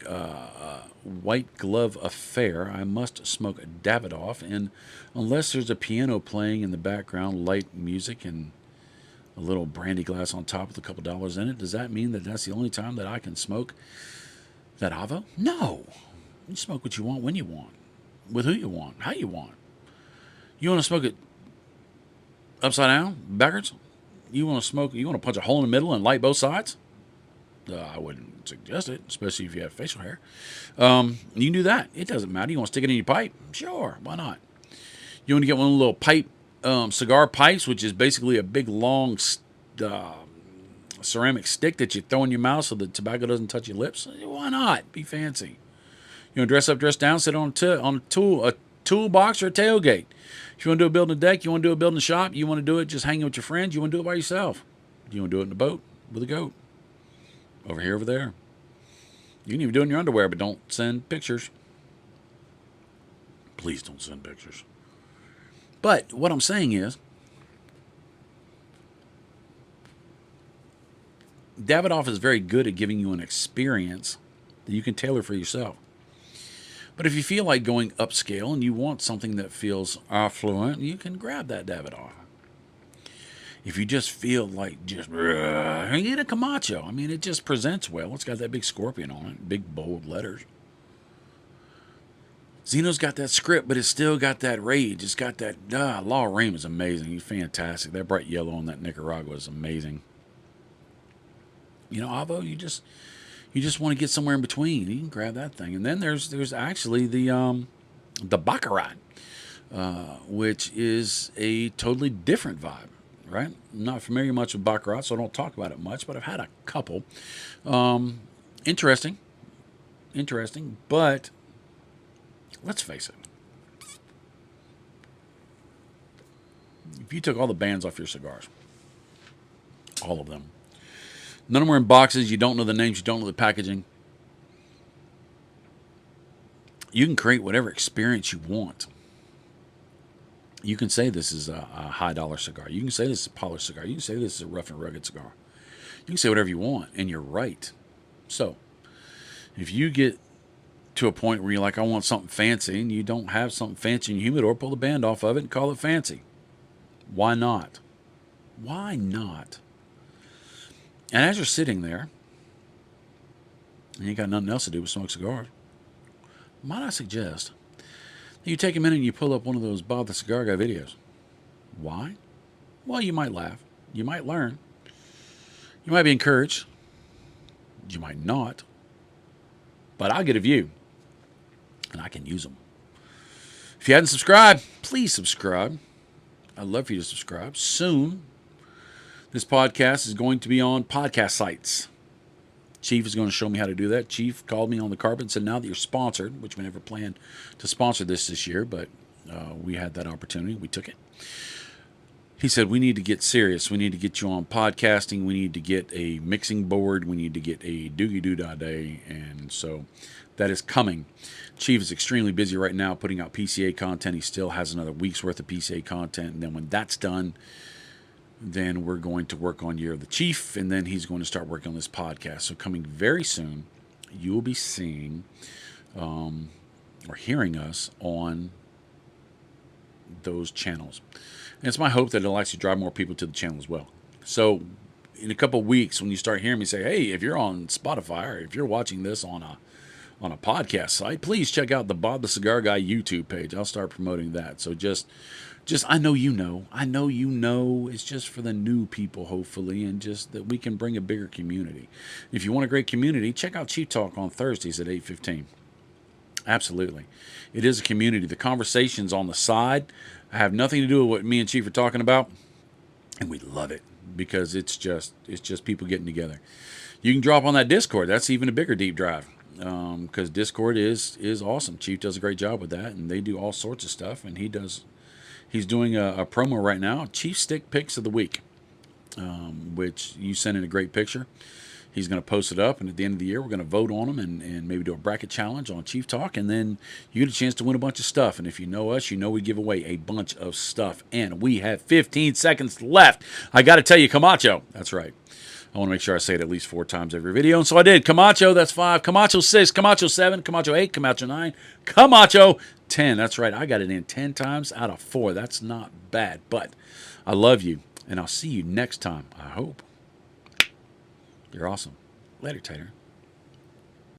[SPEAKER 1] white glove affair, I must smoke a Davidoff. And unless there's a piano playing in the background, light music, and a little brandy glass on top with a couple dollars in it, does that mean that that's the only time that I can smoke that Avo? No. You smoke what you want, when you want, with who you want, how you want. You want to smoke it upside down, backwards? You want to smoke? You want to punch a hole in the middle and light both sides? I wouldn't suggest it, especially if you have facial hair. You can do that. It doesn't matter. You want to stick it in your pipe? Sure, why not? You want to get one of the little pipe cigar pipes, which is basically a big long ceramic stick that you throw in your mouth so the tobacco doesn't touch your lips? Why not? Be fancy. You want to dress up, dress down, sit on a toolbox or a tailgate. If you want to do a building a deck, you want to do a building a shop, you want to do it just hanging with your friends, you want to do it by yourself. You want to do it in a boat with a goat. Over here, over there. You can even do it in your underwear, but don't send pictures. Please don't send pictures. But what I'm saying is, Davidoff is very good at giving you an experience that you can tailor for yourself. But if you feel like going upscale and you want something that feels affluent, you can grab that Davidoff. If you just feel like just get a Camacho. I mean, it just presents well. It's got that big scorpion on it, big bold letters. Zeno's got that script, but it's still got that rage. It's got that Law Reign is amazing. He's fantastic. That bright yellow on that Nicaragua is amazing. You know, Avo, you just want to get somewhere in between. You can grab that thing. And then there's actually the Baccarat, which is a totally different vibe, right? I'm not familiar much with Baccarat, so I don't talk about it much, but I've had a couple. Interesting, but let's face it. If you took all the bands off your cigars, all of them, none of them are in boxes, you don't know the names, you don't know the packaging, you can create whatever experience you want. You can say this is a high dollar cigar. You can say this is a polished cigar. You can say this is a rough and rugged cigar. You can say whatever you want, and you're right. So, if you get to a point where you're like, I want something fancy, and you don't have something fancy in your humidor, pull the band off of it and call it fancy. Why not? Why not? And as you're sitting there, and you got nothing else to do but smoke cigars, might I suggest that you take a minute and you pull up one of those Bob the Cigar Guy videos. Why? Well, you might laugh. You might learn. You might be encouraged. You might not. But I'll get a view. And I can use them. If you hadn't subscribed, please subscribe. I'd love for you to subscribe. Soon, this podcast is going to be on podcast sites. Chief is going to show me how to do that. Chief called me on the carpet and said, now that you're sponsored, which we never planned to sponsor this year, but we had that opportunity. We took it. He said, we need to get serious. We need to get you on podcasting. We need to get a mixing board. We need to get a doogie-doo-dah-day. And so that is coming. Chief is extremely busy right now putting out PCA content. He still has another week's worth of PCA content. And then when that's done, then we're going to work on Year of the Chief, and then he's going to start working on this podcast. So coming very soon, you will be seeing or hearing us on those channels. And it's my hope that it'll actually drive more people to the channel as well. So in a couple of weeks, when you start hearing me say, hey, if you're on Spotify or if you're watching this on a podcast site, please check out the Bob the Cigar Guy YouTube page. I'll start promoting that. So just I know you know. It's just for the new people, hopefully, and just that we can bring a bigger community. If you want a great community, check out Chief Talk on Thursdays at 8:15. Absolutely. It is a community. The conversations on the side have nothing to do with what me and Chief are talking about, and we love it because it's just people getting together. You can drop on that Discord. That's even a bigger deep drive because Discord is awesome. Chief does a great job with that, and they do all sorts of stuff, and he's doing a promo right now, Chief Stick Picks of the Week, which you sent in a great picture. He's going to post it up, and at the end of the year, we're going to vote on them and maybe do a bracket challenge on Chief Talk, and then you get a chance to win a bunch of stuff. And if you know us, you know we give away a bunch of stuff. And we have 15 seconds left. I got to tell you, Camacho. That's right. I want to make sure I say it at least 4 times every video, and so I did. Camacho, that's 5. Camacho 6. Camacho 7. Camacho 8. Camacho 9. Camacho 10. That's right. I got it in 10 times out of 4. That's not bad, but I love you, and I'll see you next time, I hope. You're awesome. Later, Tater.